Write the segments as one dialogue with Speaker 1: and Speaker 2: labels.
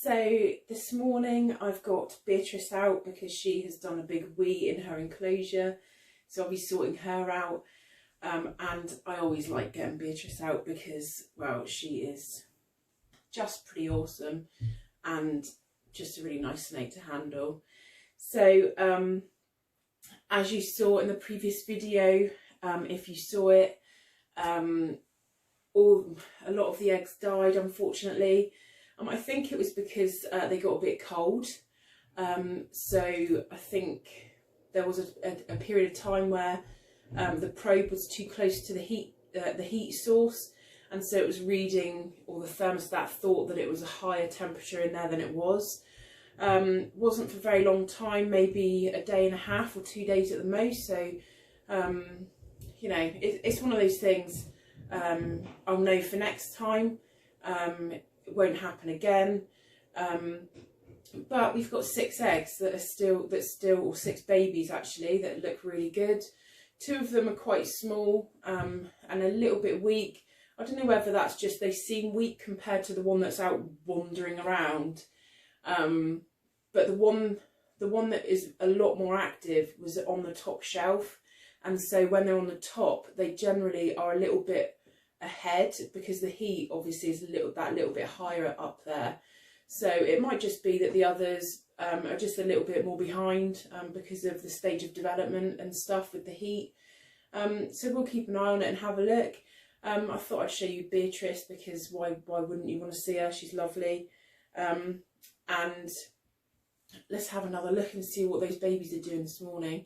Speaker 1: So this morning I've got Beatrice out because she has done a big wee in her enclosure, so I'll be sorting her out, and I always like getting Beatrice out because, well, she is just pretty awesome and just a really nice snake to handle. So as you saw in the previous video, if you saw it, a lot of the eggs died, unfortunately. I think it was because they got a bit cold. So I think there was a period of time where the probe was too close to the heat source, and so it was reading, or the thermostat thought that it was a higher temperature in there than it was. Wasn't for a very long time, maybe a day and a half or 2 days at the most. So you know, it's one of those things. I'll know for next time. It won't happen again. But we've got 6 eggs that are still, or 6 babies actually, that look really good. 2 of them are quite small and a little bit weak. I don't know whether that's just they seem weak compared to the one that's out wandering around. But the one that is a lot more active was on the top shelf, and so when they're on the top, they generally are a little bit ahead because the heat obviously is that little bit higher up there. So it might just be that the others are just a little bit more behind because of the stage of development and stuff with the heat. So we'll keep an eye on it and have a look. I thought I'd show you Beatrice because why wouldn't you want to see her? She's lovely. And let's have another look and see what those babies are doing this morning.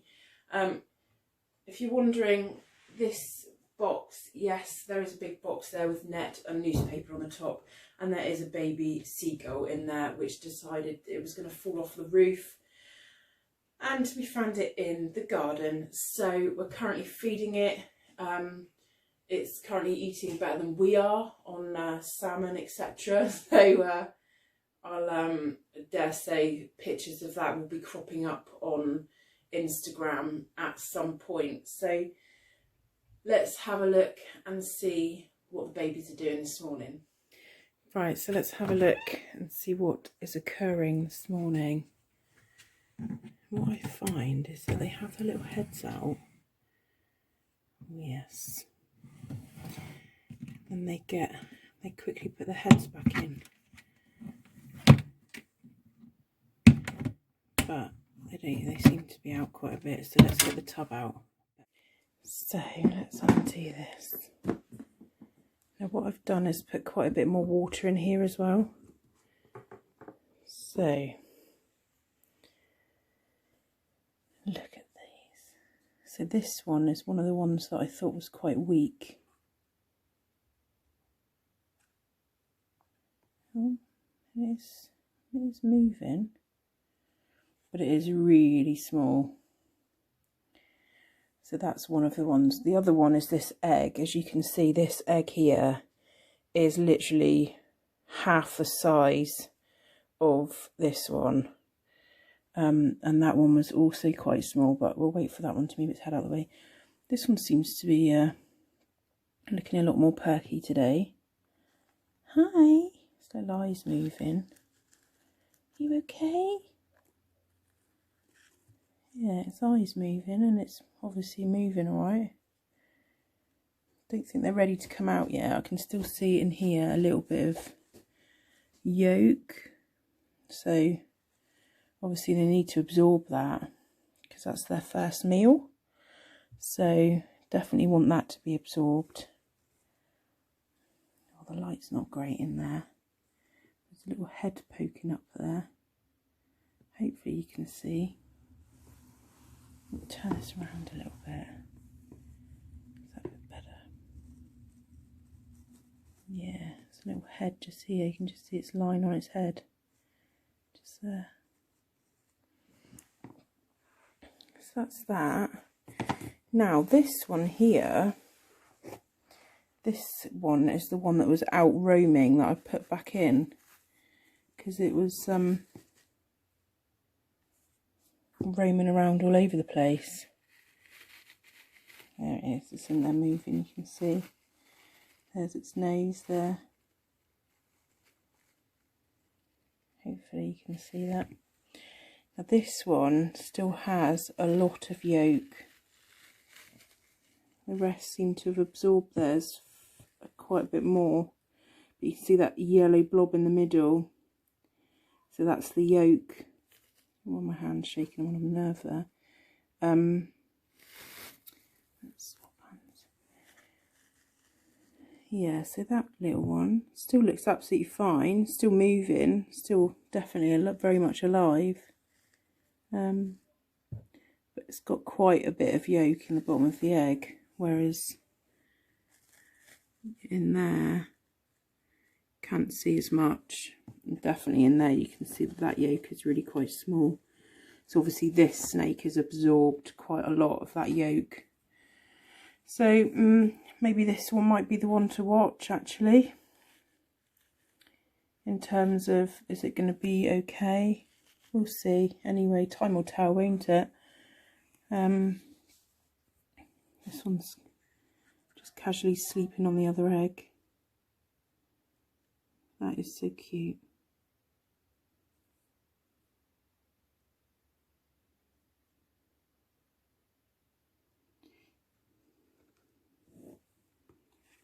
Speaker 1: If you're wondering, this box, yes, there is a big box there with net and newspaper on the top, and there is a baby seagull in there which decided it was going to fall off the roof, and we found it in the garden. So we're currently feeding it. It's currently eating better than we are on salmon, etc. So I'll dare say pictures of that will be cropping up on Instagram at some point. So let's have a look and see what the babies are doing this morning. Right, so let's have a look and see what is occurring this morning. What I find is that they have their little heads out. Yes. And they quickly put their heads back in. But they seem to be out quite a bit, so let's get the tub out. So let's undo this. Now what I've done is put quite a bit more water in here as well. So look at these. So this one is one of the ones that I thought was quite weak. Oh, it is moving, but it is really small. So that's one of the ones. The other one is this egg. As you can see, this egg here is literally half the size of this one. And that one was also quite small, but we'll wait for that one to move its head out of the way. This one seems to be looking a lot more perky today. Hi. Its little eyes moving. You okay? Yeah, its eyes moving, and it's obviously moving alright. Don't think they're ready to come out yet. I can still see in here a little bit of yolk. So obviously they need to absorb that because that's their first meal. So definitely want that to be absorbed. Oh, the light's not great in there. There's a little head poking up there. Hopefully you can see. Turn this around a little bit. Is that a bit better? Yeah, it's a little head just here. You can just see its line on its head. Just there. So that's that. Now this one here, this one is the one that was out roaming that I put back in. Because it was roaming around all over the place. There it is, it's in there moving, you can see. There's its nose there. Hopefully you can see that. Now this one still has a lot of yolk. The rest seem to have absorbed theirs quite a bit more. But you can see that yellow blob in the middle. So that's the yolk. Oh, my hand's shaking, I'm on a nerve there. Let's swap hands. Yeah, so that little one still looks absolutely fine, still moving, still definitely very much alive. But it's got quite a bit of yolk in the bottom of the egg, whereas in there, can't see as much. Definitely in there you can see that yolk is really quite small. So obviously this snake has absorbed quite a lot of that yolk. So maybe this one might be the one to watch actually. In terms of, is it going to be okay? We'll see. Anyway, time will tell, won't it? This one's just casually sleeping on the other egg. That is so cute.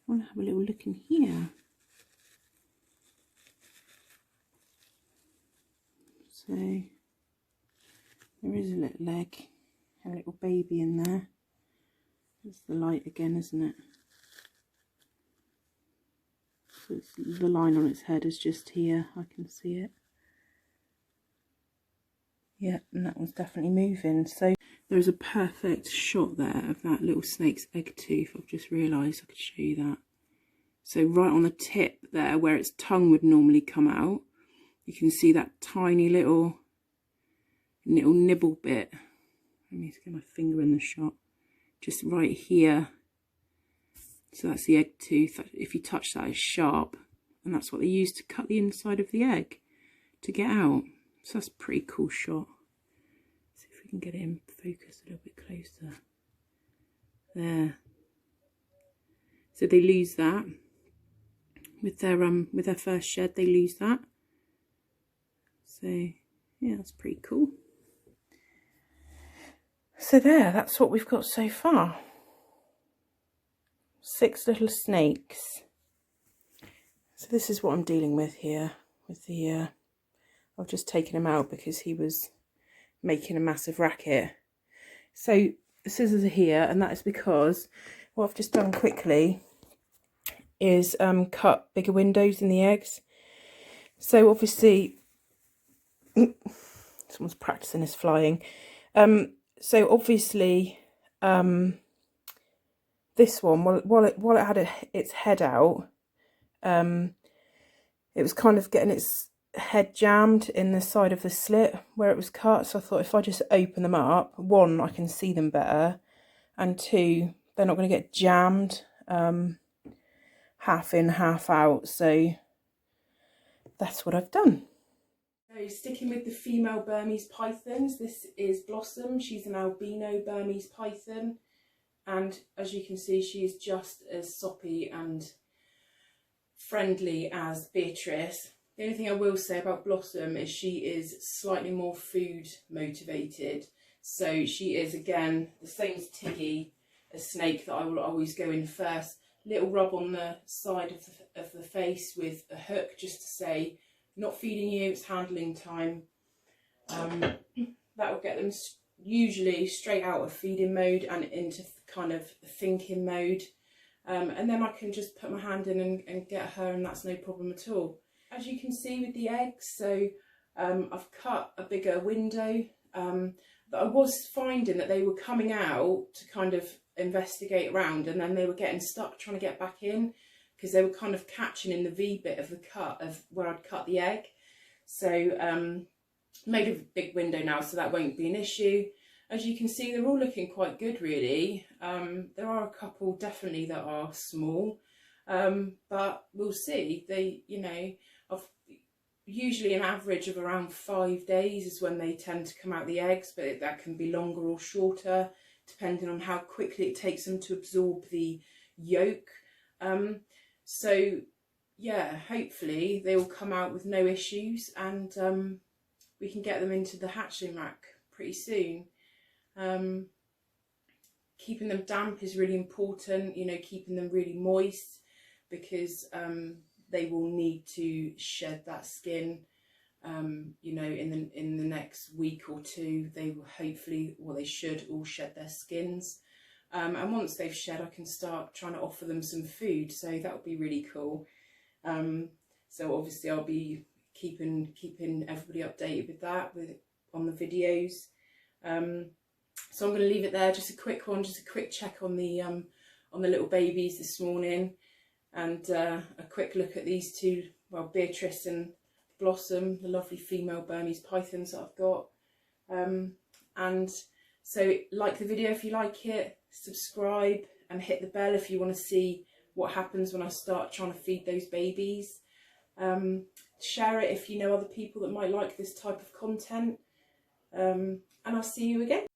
Speaker 1: I want to have a little look in here. So there is a little egg, a little baby in there. There's the light again, isn't it? So it's, the line on its head is just here, I can see it. Yeah, and that one's definitely moving. So there's a perfect shot there of that little snake's egg tooth. I've just realised I could show you that. So right on the tip there, where its tongue would normally come out, you can see that tiny little nibble bit. Let me just get my finger in the shot. Just right here. So that's the egg tooth. If you touch that, it's sharp. And that's what they use to cut the inside of the egg to get out. So that's a pretty cool shot. See if we can get it in focus a little bit closer. There. So they lose that. With their first shed, they lose that. So yeah, that's pretty cool. So there, that's what we've got so far. 6 little snakes. So this is what I'm dealing with here. With the, I've just taken him out because he was making a massive racket. So the scissors are here, and that is because what I've just done quickly is cut bigger windows in the eggs. So obviously, someone's practicing his flying. So obviously, this one, while it had its head out, it was kind of getting its head jammed in the side of the slit where it was cut. So I thought if I just open them up, 1, I can see them better, and 2, they're not going to get jammed half in, half out. So that's what I've done. So sticking with the female Burmese pythons, this is Blossom. She's an albino Burmese python, and as you can see, she is just as soppy and friendly as Beatrice. The only thing I will say about Blossom is she is slightly more food motivated. So she is, again, the same as Tiggy, a snake that I will always go in first. Little rub on the side of the face with a hook, just to say, not feeding you, it's handling time. That will get them usually straight out of feeding mode and into kind of thinking mode. And then I can just put my hand in and get her, and that's no problem at all. As you can see with the eggs, so I've cut a bigger window. But I was finding that they were coming out to kind of investigate around, and then they were getting stuck trying to get back in because they were kind of catching in the V bit of the cut of where I'd cut the egg. So made a big window now, so that won't be an issue. As you can see, they're all looking quite good, really. There are a couple definitely that are small, but we'll see. They, you know, usually an average of around 5 days is when they tend to come out the eggs, but that can be longer or shorter depending on how quickly it takes them to absorb the yolk. So yeah, hopefully they will come out with no issues, and we can get them into the hatchling rack pretty soon. Keeping them damp is really important, you know, keeping them really moist, because they will need to shed that skin. You know, in the next week or two, they will hopefully, or they should all shed their skins. And once they've shed, I can start trying to offer them some food, so that would be really cool. So obviously I'll be keeping everybody updated with that, on the videos. So I'm going to leave it there. Just a quick one, just a quick check on the little babies this morning, and a quick look at these two, well, Beatrice and Blossom, the lovely female Burmese pythons that I've got. And so like the video if you like it, subscribe and hit the bell if you want to see what happens when I start trying to feed those babies. Share it if you know other people that might like this type of content. And I'll see you again.